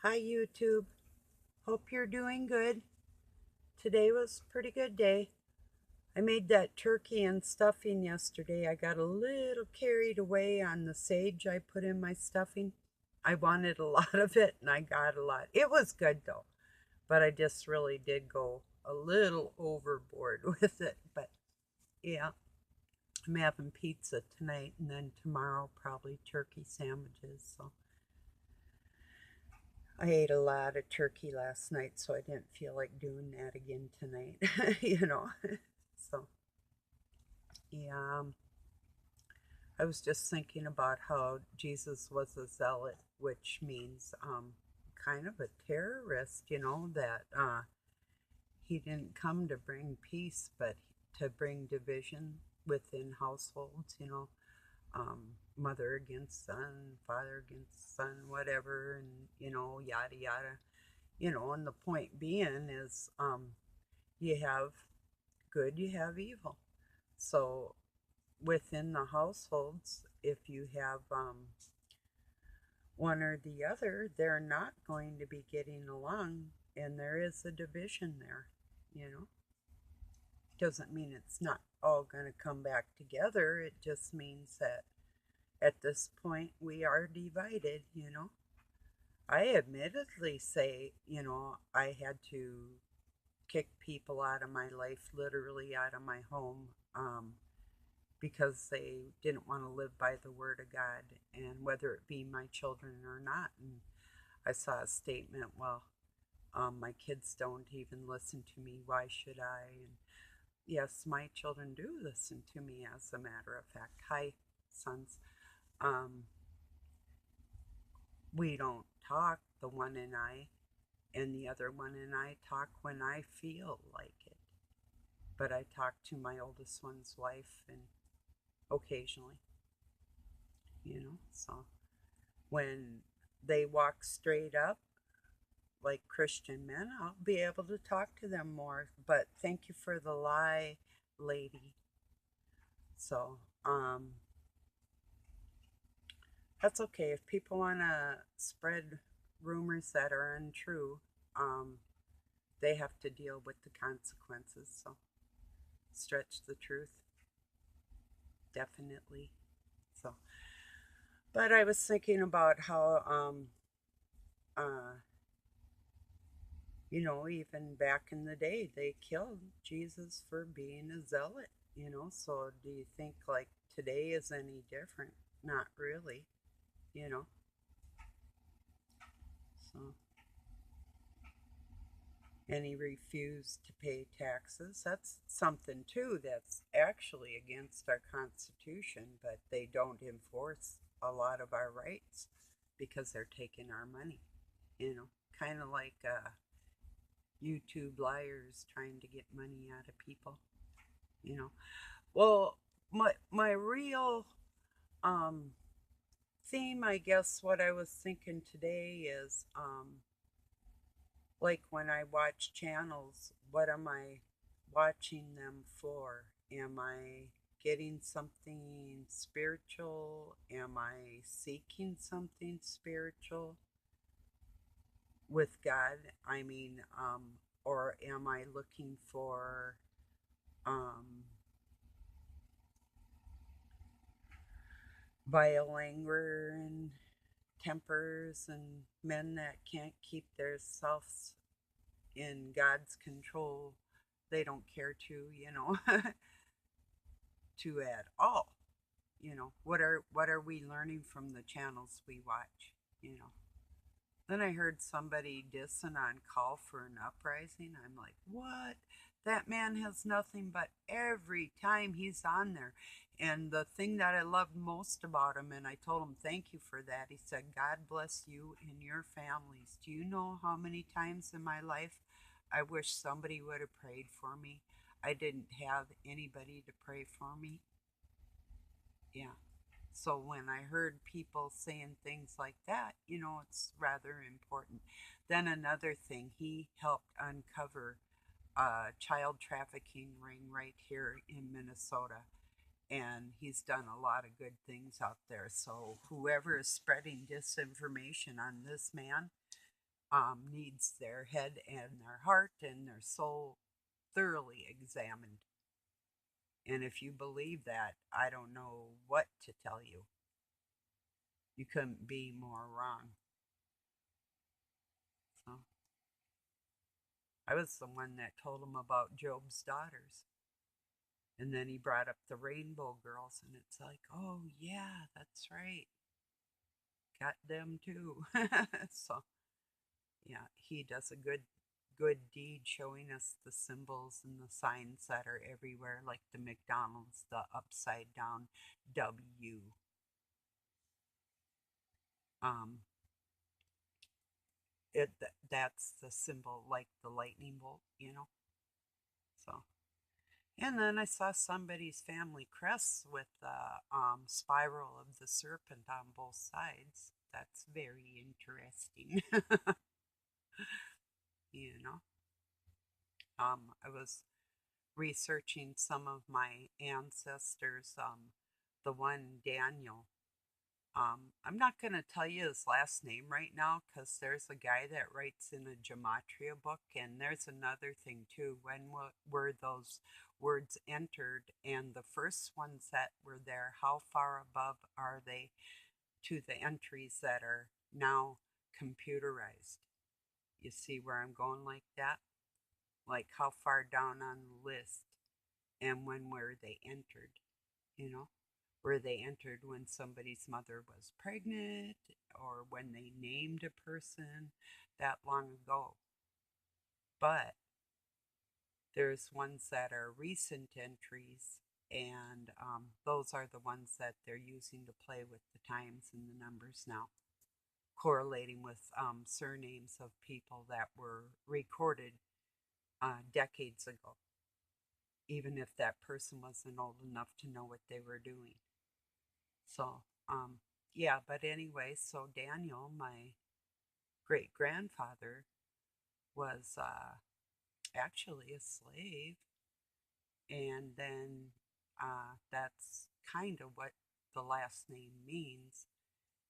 Hi YouTube. Hope you're doing good. Today was a pretty good day. I made that turkey and stuffing yesterday. I got a little carried away on the sage I put in my stuffing. I wanted a lot of it and I got a lot. It was good though, but I just really did go a little overboard with it. But yeah, I'm having pizza tonight and then tomorrow probably turkey sandwiches. So I ate a lot of turkey last night, so I didn't feel like doing that again tonight, you know. So, yeah, I was just thinking about how Jesus was a zealot, which means kind of a terrorist, that he didn't come to bring peace, but to bring division within households, mother against son, father against son, whatever, and, yada, yada. And the point being is you have good, you have evil. So within the households, if you have one or the other, they're not going to be getting along, and there is a division there, you know. Doesn't mean it's not all going to come back together. It just means that at this point we are divided. I admittedly say, I had to kick people out of my life, literally out of my home, because they didn't want to live by the word of God, and whether it be my children or not. And I saw a statement, well, my kids don't even listen to me. Why should I? And yes, my children do listen to me, as a matter of fact. Hi, sons. Um, we don't talk, the one and the other one and I talk when I feel like it. But I talk to my oldest one's wife and occasionally, so when they walk straight up like Christian men, I'll be able to talk to them more. But thank you for the lie, lady. So, that's okay. If people want to spread rumors that are untrue, um, they have to deal with the consequences. So, stretch the truth, definitely. So, but I was thinking about how, even back in the day, they killed Jesus for being a zealot, So do you think like today is any different? Not really, you know. So, and he refused to pay taxes. That's something too that's actually against our Constitution, but they don't enforce a lot of our rights because they're taking our money, kind of like YouTube liars trying to get money out of people, you know. Well, my real um theme, I guess, what I was thinking today is like when I watch channels, what am I watching them for? Am I getting something spiritual? Am I seeking something spiritual with God? I mean, or am I looking for um, vile anger and tempers and men that can't keep their selves in God's control? They don't care to at all. What are we learning from the channels we watch? You know. Then I heard somebody dissing on Call for an Uprising. I'm like, what? That man has nothing but every time he's on there. And the thing that I loved most about him, and I told him thank you for that, he said, God bless you and your families. Do you know how many times in my life I wish somebody would have prayed for me? I didn't have anybody to pray for me. Yeah. So when I heard people saying things like that, it's rather important. Then another thing, he helped uncover a child trafficking ring right here in Minnesota. And he's done a lot of good things out there. So whoever is spreading disinformation on this man, needs their head and their heart and their soul thoroughly examined. And if you believe that, I don't know what to tell you. You couldn't be more wrong. So I was the one that told him about Job's daughters. And then he brought up the Rainbow Girls, and it's like, oh, yeah, that's right. Got them too. So, yeah, he does a good deed showing us the symbols and the signs that are everywhere, like the McDonald's, the upside down W. Um, that's the symbol, like the lightning bolt. So, and then I saw somebody's family crest with the spiral of the serpent on both sides. That's very interesting. you know, I was researching some of my ancestors. The one Daniel. I'm not going to tell you his last name right now because there's a guy that writes in a gematria book, and there's another thing too. When were those words entered, and the first ones that were there, how far above are they to the entries that are now computerized? You see where I'm going like that? Like how far down on the list, and when were they entered? You know? Where they entered when somebody's mother was pregnant or when they named a person that long ago. But there's ones that are recent entries, and those are the ones that they're using to play with the times and the numbers now, correlating with surnames of people that were recorded decades ago, even if that person wasn't old enough to know what they were doing. So, yeah, but anyway, so Daniel, my great grandfather, was actually a slave. And then that's kind of what the last name means.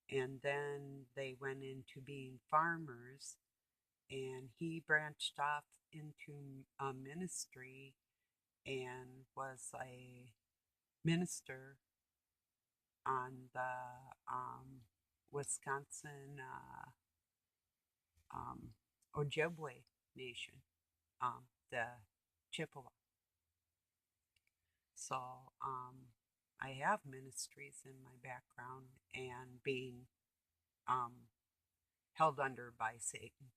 And then they went into being farmers, and he branched off into a ministry and was a minister on the Wisconsin Ojibwe Nation, the Chippewa. So I have ministries in my background and being um, held under by Satan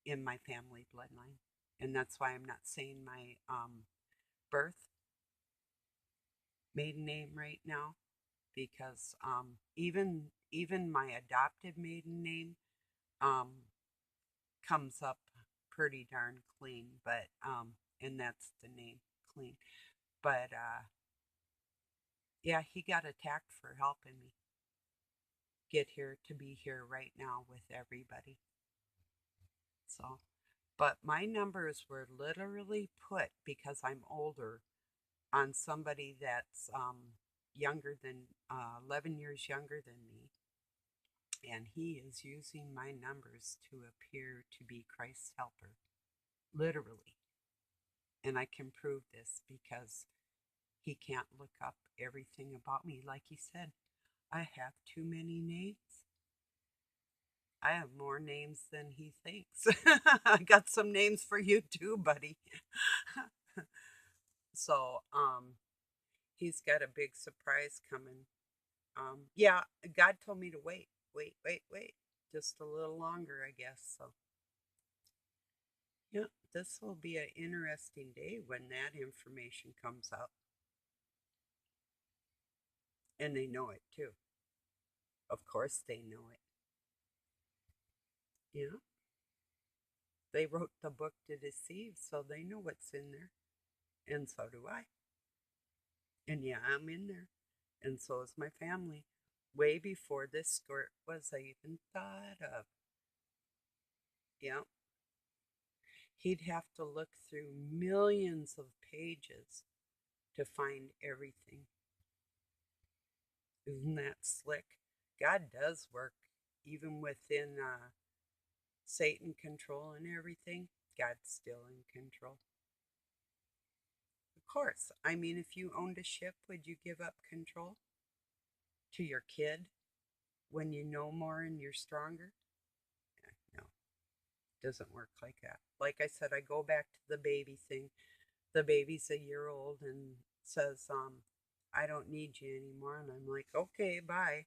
in my family bloodline. And that's why I'm not saying my birth maiden name right now, because even my adopted maiden name um, comes up pretty darn clean, but and that's the name, clean. But yeah, he got attacked for helping me get here to be here right now with everybody. So, but my numbers were literally put because I'm older on somebody that's younger than 11 years younger than me, and he is using my numbers to appear to be Christ's helper, literally. And I can prove this because he can't look up everything about me. Like he said, I have too many names. I have more names than he thinks. I got some names for you too, buddy. So, he's got a big surprise coming. Yeah, God told me to wait, just a little longer, I guess. So, yeah, this will be an interesting day when that information comes out. And they know it too. Of course, they know it. You know, they wrote the book to deceive, so they know what's in there. And so do I. And yeah, I'm in there. And so is my family. Way before this skirt was even thought of. Yeah. He'd have to look through millions of pages to find everything. Isn't that slick? God does work even within Satan controlling everything, God's still in control. Of course. I mean, if you owned a ship, would you give up control to your kid when you know more and you're stronger? No, doesn't work like that. Like I said, I go back to the baby thing. The baby's a year old and says, I don't need you anymore. And I'm like, okay, bye,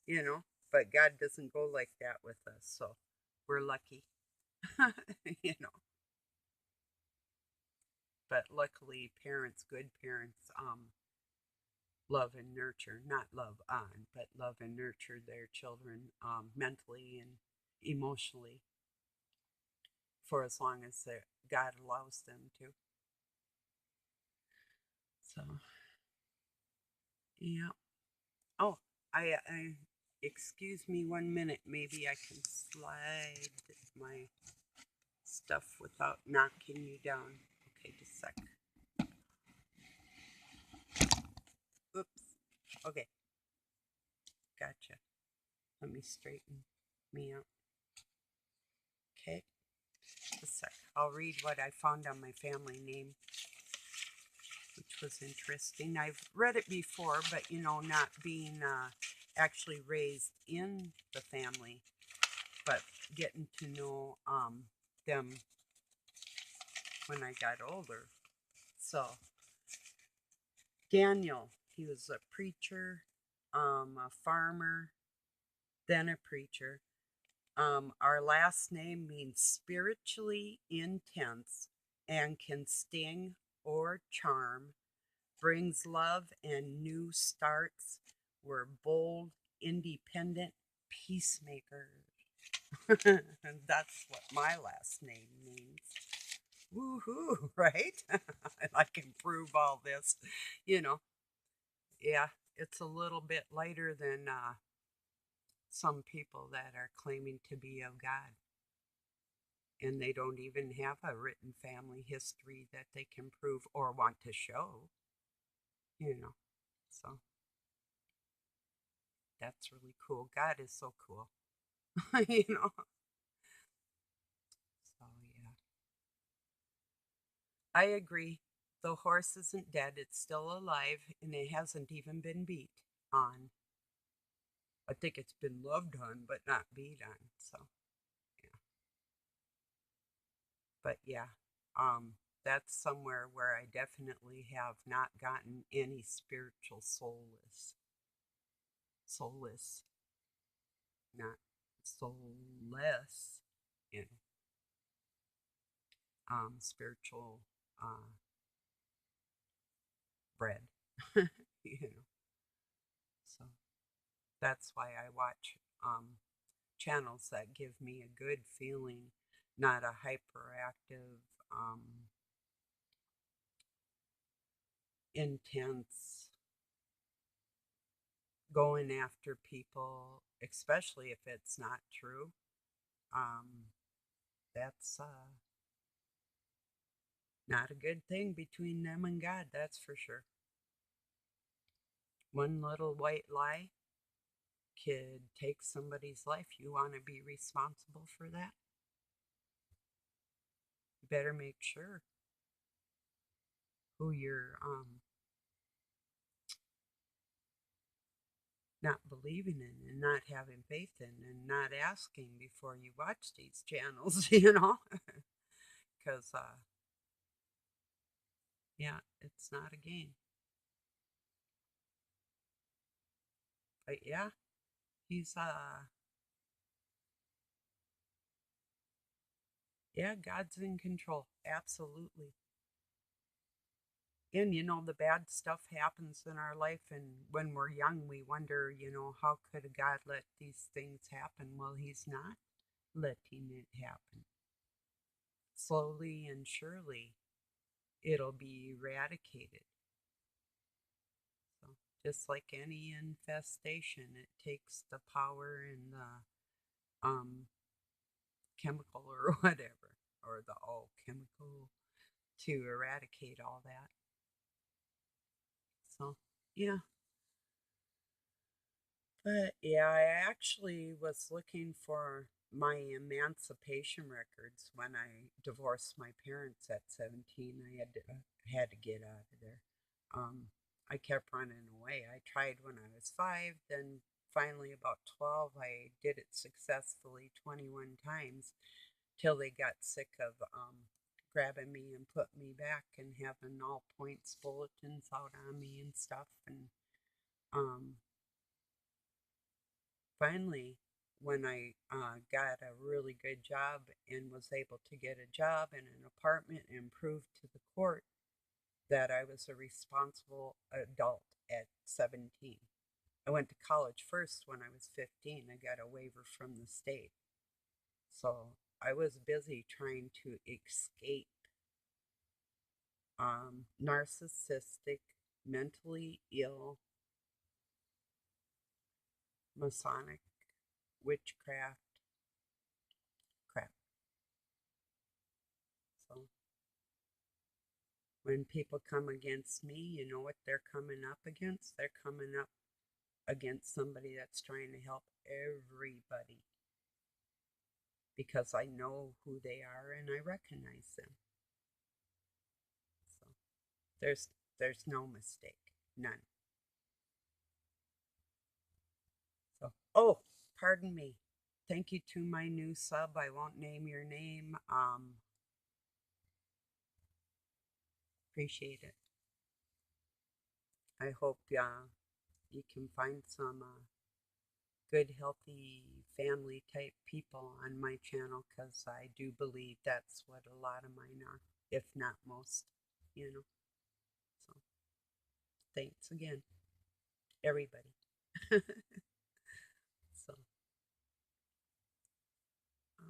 you know. But God doesn't go like that with us. So we're lucky, you know. But luckily, parents, good parents, love and nurture, not love on, but love and nurture their children mentally and emotionally for as long as God allows them to. So, yeah. Oh, I excuse me 1 minute. Maybe I can slide my stuff without knocking you down. Okay, just a sec. Oops. Okay, gotcha. Let me straighten me out. Okay, just a sec. I'll read what I found on my family name, which was interesting. I've read it before, but not being actually raised in the family, but getting to know them when I got older. So, Daniel, he was a preacher, a farmer, then a preacher. Our last name means spiritually intense and can sting or charm, brings love and new starts. We're bold, independent peacemakers. And that's what my last name means. Woohoo, right? I can prove all this, you know. Yeah, it's a little bit lighter than some people that are claiming to be of God. And they don't even have a written family history that they can prove or want to show, you know. So that's really cool. God is so cool, you know. So, yeah. I agree. The horse isn't dead, it's still alive, and it hasn't even been beat on. I think it's been loved on, but not beat on. So, yeah. But yeah, that's somewhere where I definitely have not gotten any spiritual soulless, not soulless, you spiritual uh, bread, you know. So that's why I watch channels that give me a good feeling, not a hyperactive, intense, going after people, especially if it's not true. Um, that's not a good thing between them and God, that's for sure. One little white lie could take somebody's life. You want to be responsible for that? You better make sure who you're not believing in and not having faith in and not asking before you watch these channels, because yeah, it's not a game. But yeah, he's yeah, God's in control, absolutely. And the bad stuff happens in our life, and when we're young we wonder, how could God let these things happen? Well, he's not letting it happen. Slowly and surely it'll be eradicated. So just like any infestation, it takes the power and the chemical or whatever, or the all chemical, to eradicate all that. So yeah, But yeah, I actually was looking for my emancipation records when I divorced my parents at 17. I had to get out of there. Um, I kept running away. I tried when I was 5, then finally about 12, I did it successfully 21 times till they got sick of grabbing me and putting me back and having all points bulletins out on me and stuff. And um, finally, when I got a really good job and was able to get a job and an apartment and prove to the court that I was a responsible adult at 17. I went to college first when I was 15. I got a waiver from the state. So I was busy trying to escape narcissistic, mentally ill, Masonic, witchcraft crap. So when people come against me, you know what they're coming up against? They're coming up against somebody that's trying to help everybody because I know who they are and I recognize them. So there's there's no mistake, none. So pardon me. Thank you to my new sub. I won't name your name. Appreciate it. I hope you can find some good, healthy, family type people on my channel because I do believe that's what a lot of mine are, if not most, you know. So thanks again, everybody. So, um,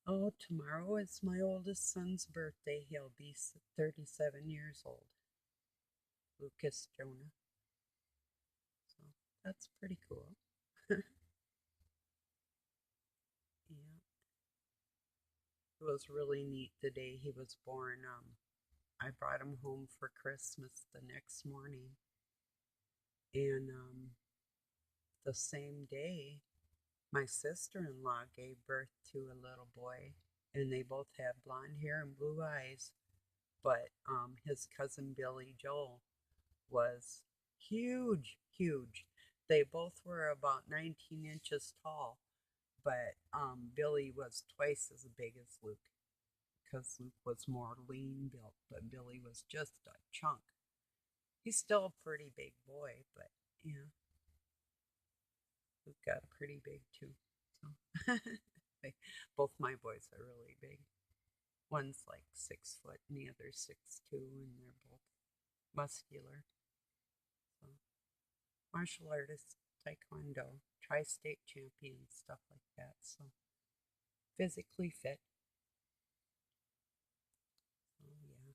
oh, tomorrow is my oldest son's birthday. He'll be 37 years old, Lucas Jonah. So that's pretty cool. Yeah, it was really neat the day he was born. I brought him home for Christmas the next morning, and the same day, my sister in law gave birth to a little boy, and they both had blonde hair and blue eyes. But his cousin Billy Joel was huge, huge. They both were about 19 inches tall, but Billy was twice as big as Luke because Luke was more lean built, but Billy was just a chunk. He's still a pretty big boy, but yeah, Luke got pretty big too. So both my boys are really big. One's like 6 foot and the other's 6'2", and they're both muscular. So martial artists, taekwondo, tri-state champion, stuff like that. So physically fit. So yeah.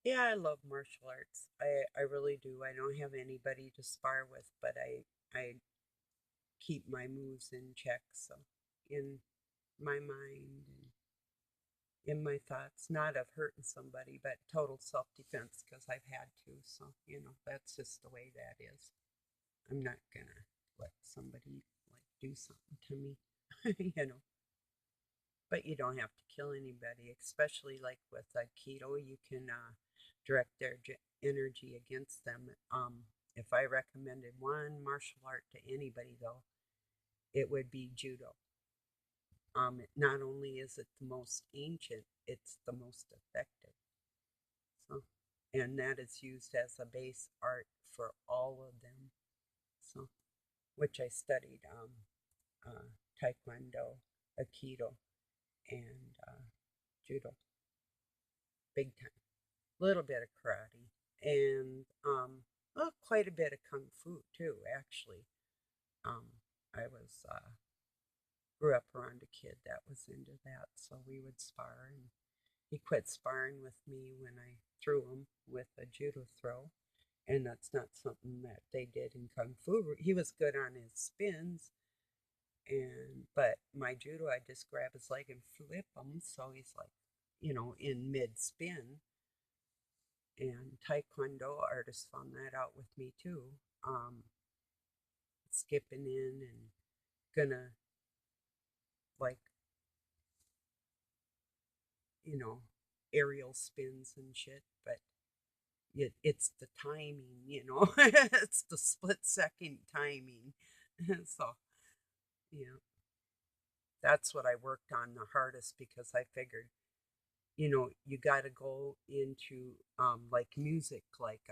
Yeah, I love martial arts. I really do. I don't have anybody to spar with, but I keep my moves in check. So in my mind and in my thoughts, not of hurting somebody, but total self defense because I've had to. So, that's just the way that is. I'm not gonna let somebody like do something to me, you know. But you don't have to kill anybody, especially like with keto. You can direct their energy against them. If I recommended one martial art to anybody, though, it would be judo. Not only is it the most ancient, it's the most effective. So, and that is used as a base art for all of them. So, which I studied taekwondo, aikido, and judo, big time. A little bit of karate, and well, quite a bit of kung fu too. Actually, I was grew up around a kid that was into that, so we would spar, and he quit sparring with me when I threw him with a judo throw, and that's not something that they did in kung fu. He was good on his spins, but my judo, I just grab his leg and flip him, so he's like in mid spin. And Taekwondo artists found that out with me too. Um, Skipping in and gonna, like, you know, aerial spins and shit, but it's the timing. It's the split second timing. So, yeah, that's what I worked on the hardest because I figured, you got to go into like music, like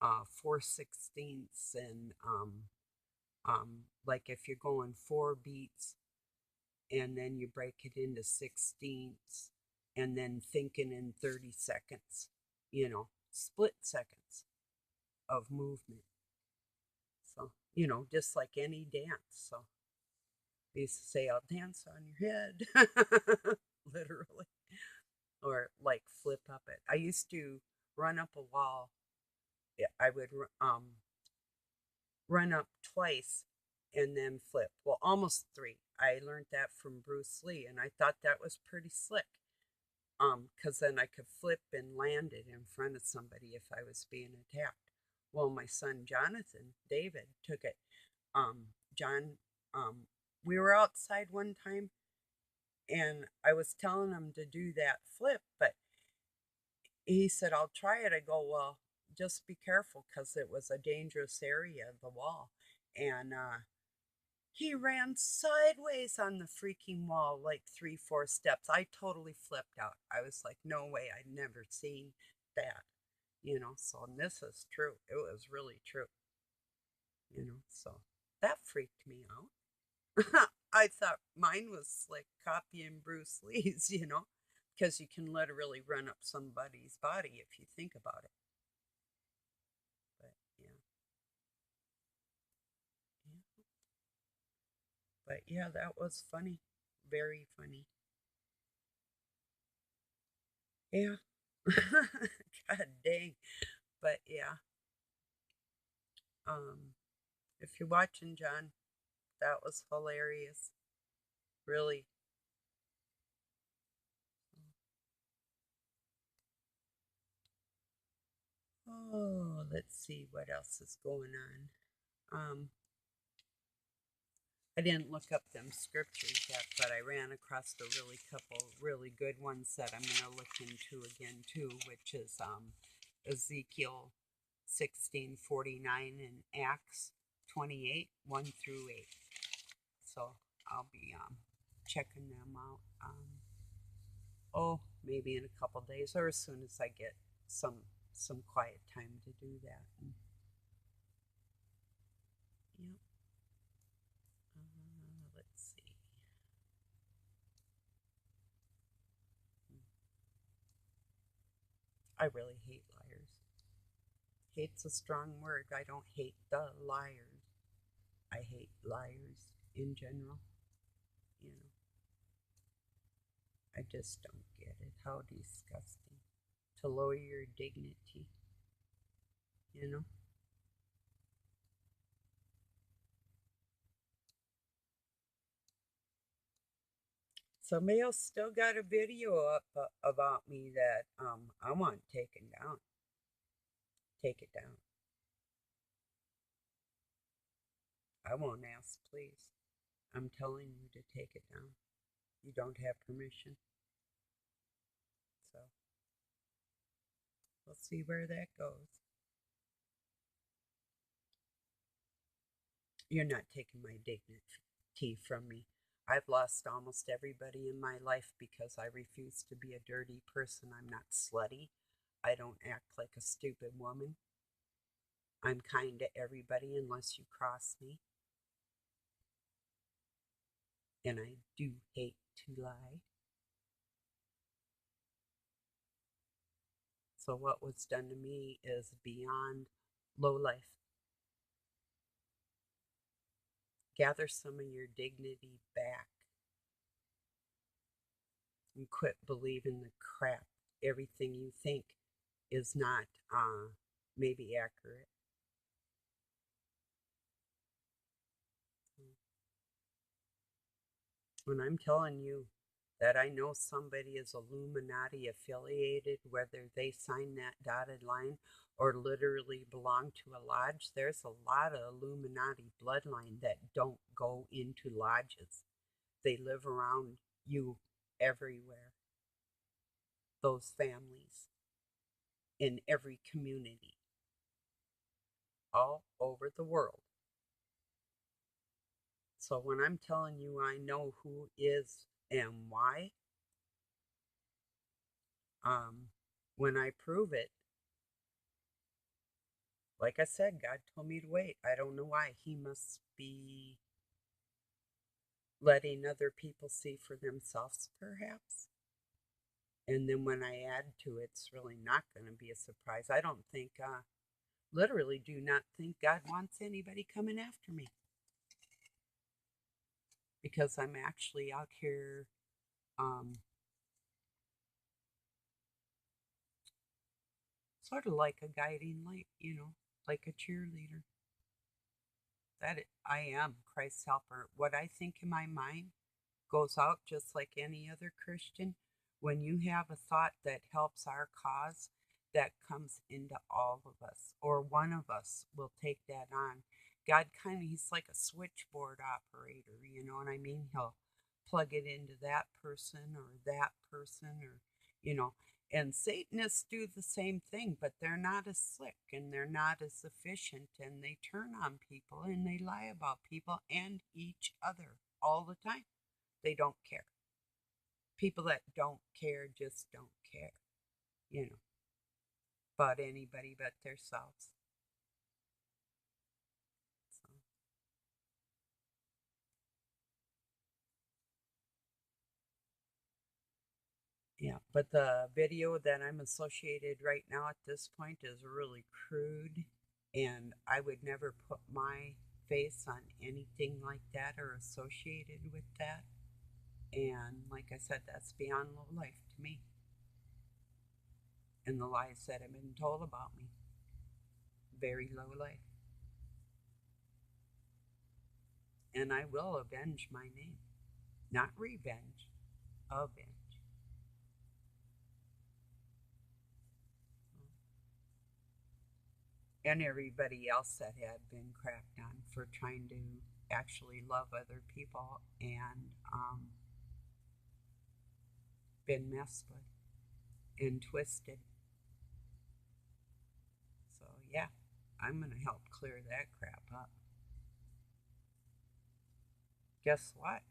4/16 and like if you're going 4 beats and then you break it into 16ths and then thinking in 30 seconds, split seconds of movement. So, just like any dance. So they used to say, I'll dance on your head, literally, or like flip up it. I used to run up a wall. I would run up twice and then flip. Well, almost three. I learned that from Bruce Lee, and I thought that was pretty slick. Because then I could flip and land it in front of somebody if I was being attacked. Well, my son Jonathan, David, took it. John, we were outside one time, and I was telling him to do that flip, but he said, I'll try it. I go, well, just be careful because it was a dangerous area, the wall. And he ran sideways on the freaking wall, like 3, 4 steps. I totally flipped out. I was like, no way, I'd never seen that. So, and this is true. It was really true. So that freaked me out. I thought mine was like copying Bruce Lee's, because you can literally run up somebody's body if you think about it. But yeah, yeah. But yeah, that was funny. Very funny. Yeah. God dang. But yeah. Um, if you're watching, John, that was hilarious. Really. Oh, let's see what else is going on. I didn't look up them scriptures yet, but I ran across a really couple really good ones that I'm gonna look into again too, which is Ezekiel 16:49 and Acts 28:1-8. So I'll be checking them out. Oh, maybe in a couple days or as soon as I get some quiet time to do that. And, yeah. Let's see. I really hate liars. Hate's a strong word. I don't hate the liars. I hate liars in general. You know, I just don't get it. How disgusting. To lower your dignity, you know? Somebody else still got a video up about me that I want taken down. Take it down. I won't ask, please. I'm telling you to take it down. You don't have permission. So we'll see where that goes. You're not taking my dignity from me. I've lost almost everybody in my life because I refuse to be a dirty person. I'm not slutty. I don't act like a stupid woman. I'm kind to everybody unless you cross me. And I do hate to lie. So what was done to me is beyond low life. Gather some of your dignity back and quit believing the crap. Everything you think is not maybe accurate. When I'm telling you, that I know somebody is Illuminati affiliated, whether they sign that dotted line or literally belong to a lodge. There's a lot of Illuminati bloodline that don't go into lodges. They live around you everywhere, those families in every community, all over the world. So when I'm telling you I know who is and why, um, when I prove it, like I said, God told me to wait. I don't know why. He must be letting other people see for themselves, perhaps. And then when I add to it, it's really not going to be a surprise. I don't think, literally, do not think God wants anybody coming after me because I'm actually out here, um, sort of like a guiding light, like a cheerleader. I am Christ's helper. What I think in my mind goes out just like any other Christian. When you have a thought that helps our cause, that comes into all of us, or one of us will take that on. God he's like a switchboard operator, you know what I mean? He'll plug it into that person or that person, or, you know, and Satanists do the same thing, but they're not as slick and they're not as efficient, and they turn on people and they lie about people and each other all the time. They don't care. People that don't care just don't care, you know, about anybody but themselves. So, yeah, but the video that I'm associated right now at this point is really crude, and I would never put my face on anything like that or associated with that. And like I said, that's beyond low life to me, and the lies that have been told about me. Very low life. And I will avenge my name. Not revenge, avenge. And everybody else that had been cracked on for trying to actually love other people and been messed with and twisted. So, yeah, I'm going to help clear that crap up. Guess what?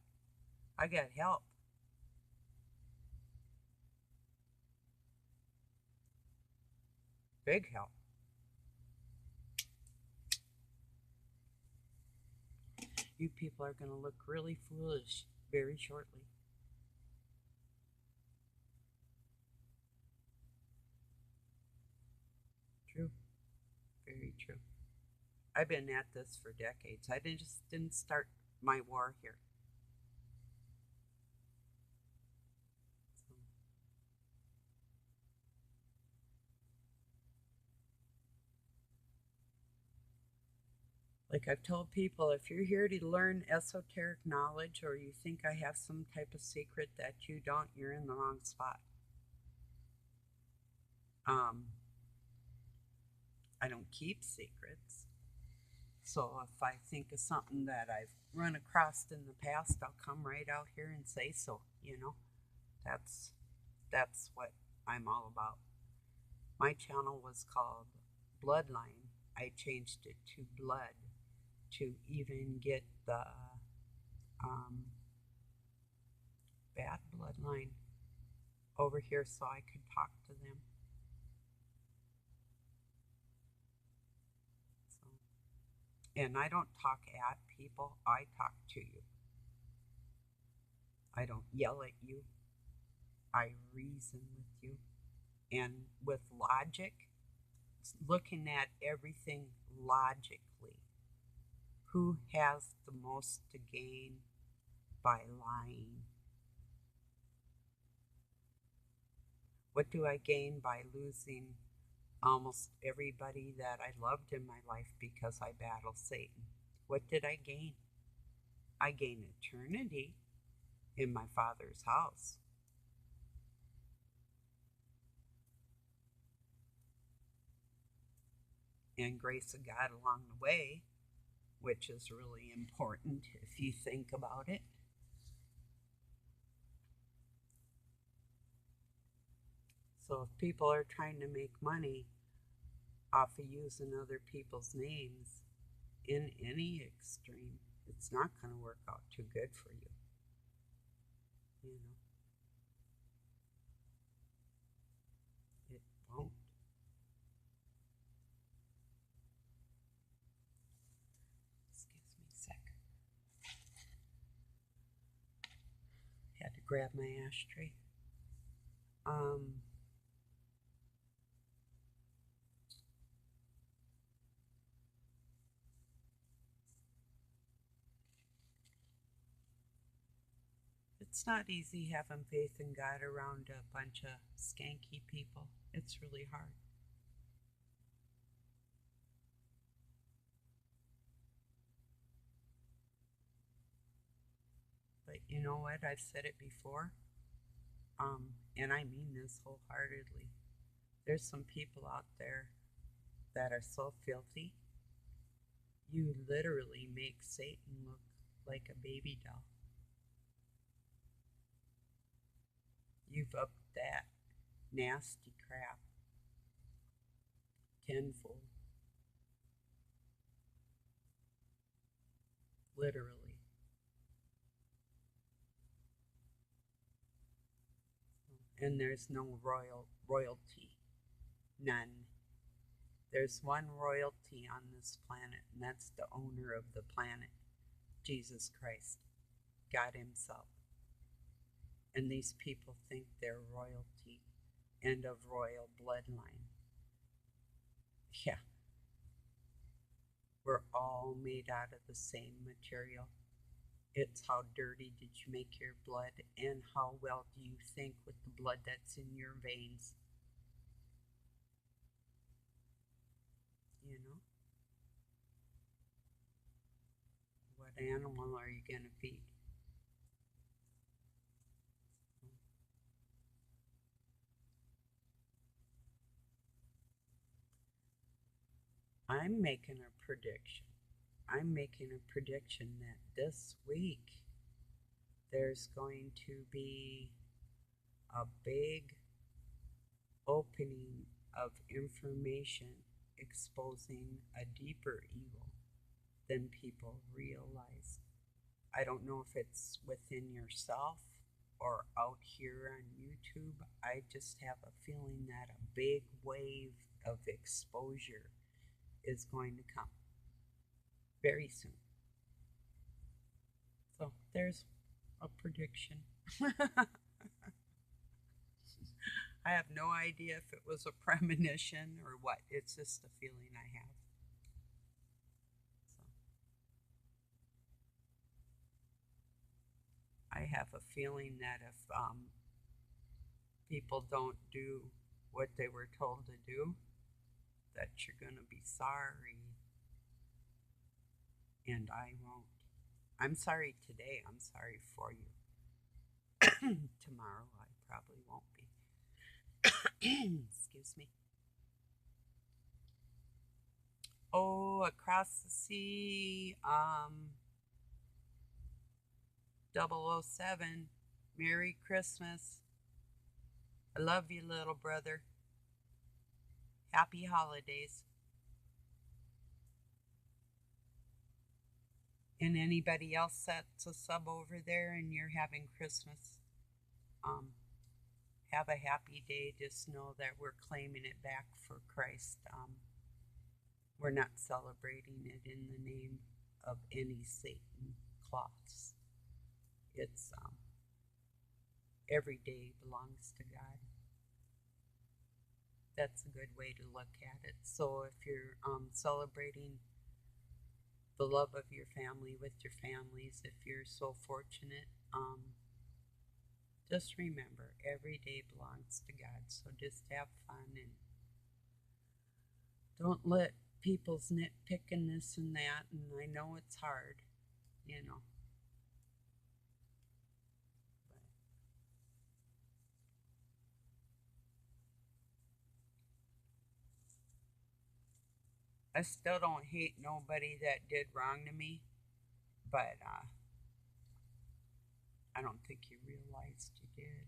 I got help. Big help. You people are going to look really foolish very shortly. True. Very true. I've been at this for decades. I just didn't start my war here. So, like I've told people, if you're here to learn esoteric knowledge or you think I have some type of secret that you don't, you're in the wrong spot. Um, I don't keep secrets. So if I think of something that I've run across in the past, I'll come right out here and say so, you know. That's that's what I'm all about. My channel was called Bloodline. I changed it to Blood to even get the um, bad bloodline over here so I could talk to them. So, and I don't talk at people, I talk to you. I don't yell at you, I reason with you. And with logic, looking at everything logically, who has the most to gain by lying? What do I gain by losing almost everybody that I loved in my life because I battled Satan? What did I gain? I gain eternity. in my Father's house. And grace of God along the way, which is really important if you think about it. So if people are trying to make money off of using other people's names in any extreme, it's not going to work out too good for you. You know, it won't. Excuse me a sec. Had to grab my ashtray. It's not easy having faith in God around a bunch of skanky people. It's really hard. But you know what? I've said it before, and I mean this wholeheartedly. There's some people out there that are so filthy, you literally make Satan look like a baby doll. You've upped that nasty crap tenfold. Literally. And there's no royalty. None. There's one royalty on this planet, and that's the owner of the planet, Jesus Christ, God Himself. And these people think they're royalty and of royal bloodline. Yeah. We're all made out of the same material. It's how dirty did you make your blood, and how well do you think with the blood that's in your veins? You know? What animal are you going to feed? I'm making a prediction. I'm making a prediction that this week there's going to be a big opening of information exposing a deeper evil than people realize. I don't know if it's within yourself or out here on YouTube. I just have a feeling that a big wave of exposure is going to come very soon. So there's a prediction. I have no idea if it was a premonition or what. It's just a feeling I have. So I have a feeling that if people don't do what they were told to do, that you're going to be sorry. And I won't. I'm sorry today. I'm sorry for you. Tomorrow I probably won't be. Excuse me. Oh, across the sea, 007. Merry Christmas. I love you, little brother. Happy holidays. And anybody else that's a sub over there and you're having Christmas, have a happy day. Just know that we're claiming it back for Christ. We're not celebrating it in the name of any Satan cloths. It's every day belongs to God. That's a good way to look at it. So if you're celebrating the love of your family with your families, if you're so fortunate, just remember every day belongs to God. So just have fun and don't let people's nitpick and this and that. And I know it's hard, you know. I still don't hate nobody that did wrong to me, but I don't think you realized you did.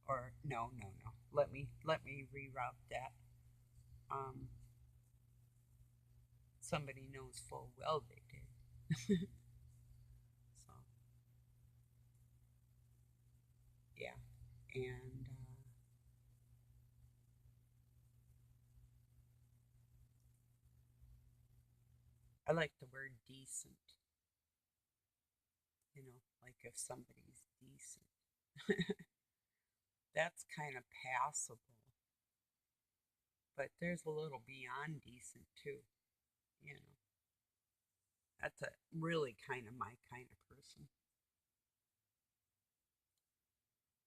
Or no, no, no. Let me reroute that. Um, Somebody knows full well they did. So yeah, and I like the word decent. Like if somebody's decent, that's kind of passable. But there's a little beyond decent too. You know, that's a really kind of my kind of person.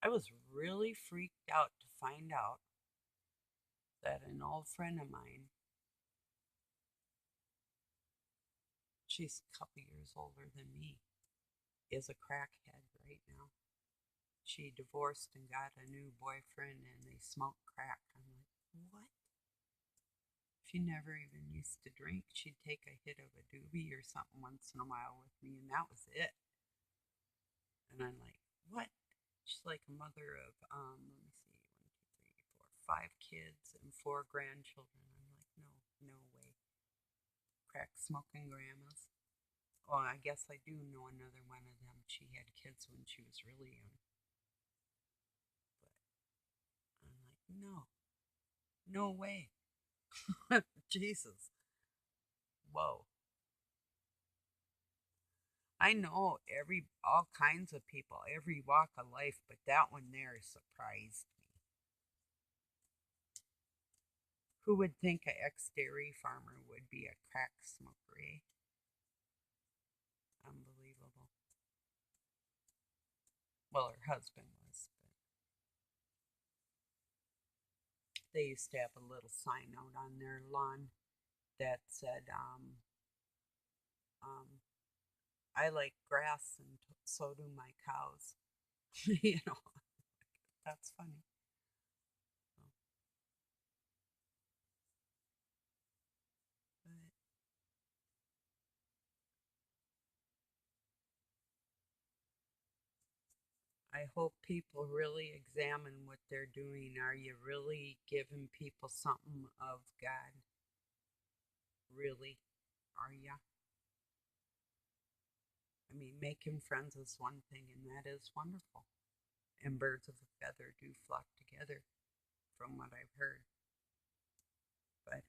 I was really freaked out to find out that an old friend of mine, she's a couple years older than me, is a crackhead right now. She divorced and got a new boyfriend and they smoke crack. I'm like, what? She never even used to drink. She'd take a hit of a doobie or something once in a while with me, and that was it. And I'm like, what? She's like a mother of, let me see, 1, 2, 3, 4, 5 kids and 4 grandchildren. I'm like, no, no way. Crack smoking grandmas. Well, I guess I do know another one of them. She had kids when she was really young. But I'm like, no, no way. Jesus. Whoa. I know all kinds of people, every walk of life, but that one there surprised me. Who would think an ex-dairy farmer would be a crack smoker, eh? Unbelievable. Well, her husband was, but they used to have a little sign out on their lawn that said, um, I like grass and so do my cows. you know, that's funny. So, but I hope people really examine what they're doing. Are you really giving people something of God? Really? Are you? I mean, making friends is one thing, and that is wonderful. And birds of a feather do flock together, from what I've heard. But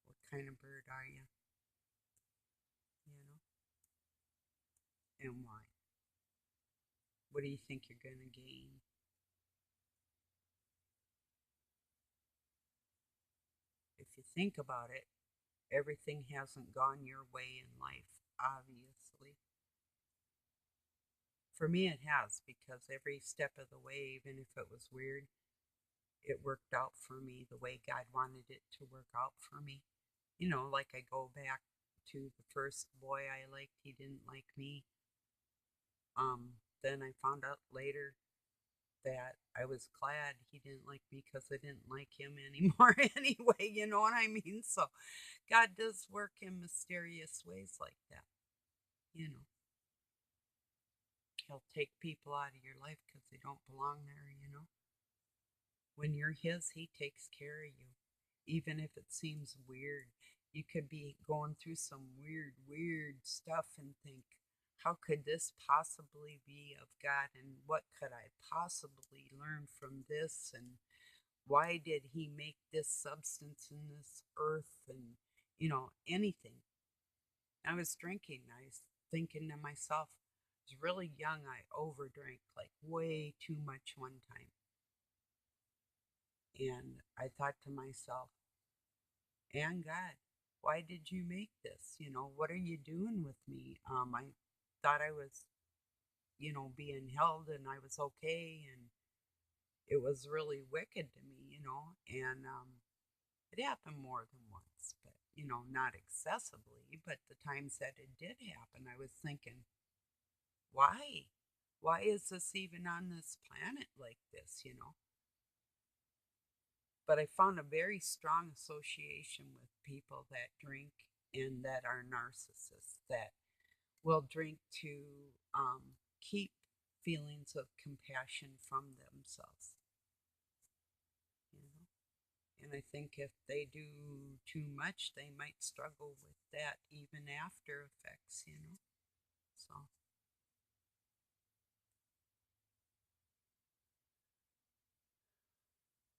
what kind of bird are you? You know, and why? What do you think you're going to gain? If you think about it, everything hasn't gone your way in life, obviously. For me, it has because every step of the way, even if it was weird, it worked out for me the way God wanted it to work out for me. Like I go back to the first boy I liked, he didn't like me. Then I found out later that I was glad he didn't like me because I didn't like him anymore anyway, you know what I mean? So God does work in mysterious ways like that, you know. He'll take people out of your life because they don't belong there. When you're His, He takes care of you. Even if it seems weird, you could be going through some weird, weird stuff and think, how could this possibly be of God? And what could I possibly learn from this? And why did He make this substance in this earth? And, anything. I was drinking. I was thinking to myself, I was really young. I overdrank like way too much one time. And I thought to myself, and God, why did you make this? What are you doing with me? I thought I was, being held and I was okay. And it was really wicked to me. And it happened more than once, but, not excessively. But the times that it did happen, I was thinking, why? Why is this even on this planet like this? But I found a very strong association with people that drink and that are narcissists that will drink to keep feelings of compassion from themselves. You know? And I think if they do too much, they might struggle with that even after effects, you know. So,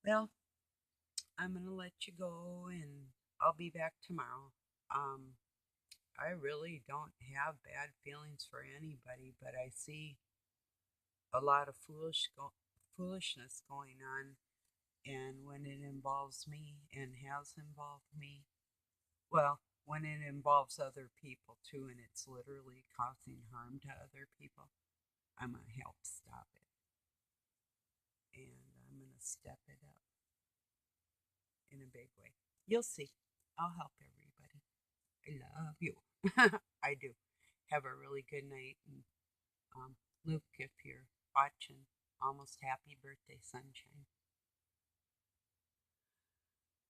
well, I'm going to let you go and I'll be back tomorrow. Um, I really don't have bad feelings for anybody, but I see a lot of foolishness going on. And when it involves me and has involved me, well, when it involves other people too, and it's literally causing harm to other people, I'm going to help stop it. And I'm going to step it up in a big way. You'll see. I'll help everybody. I love you. I do. Have a really good night. And Luke, if you're watching, almost happy birthday, sunshine.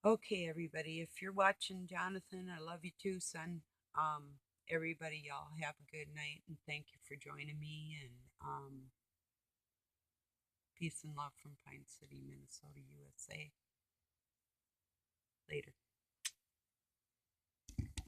Okay, everybody. If you're watching, Jonathan, I love you too, son. Everybody, y'all have a good night and thank you for joining me. And peace and love from Pine City, Minnesota, USA. Later.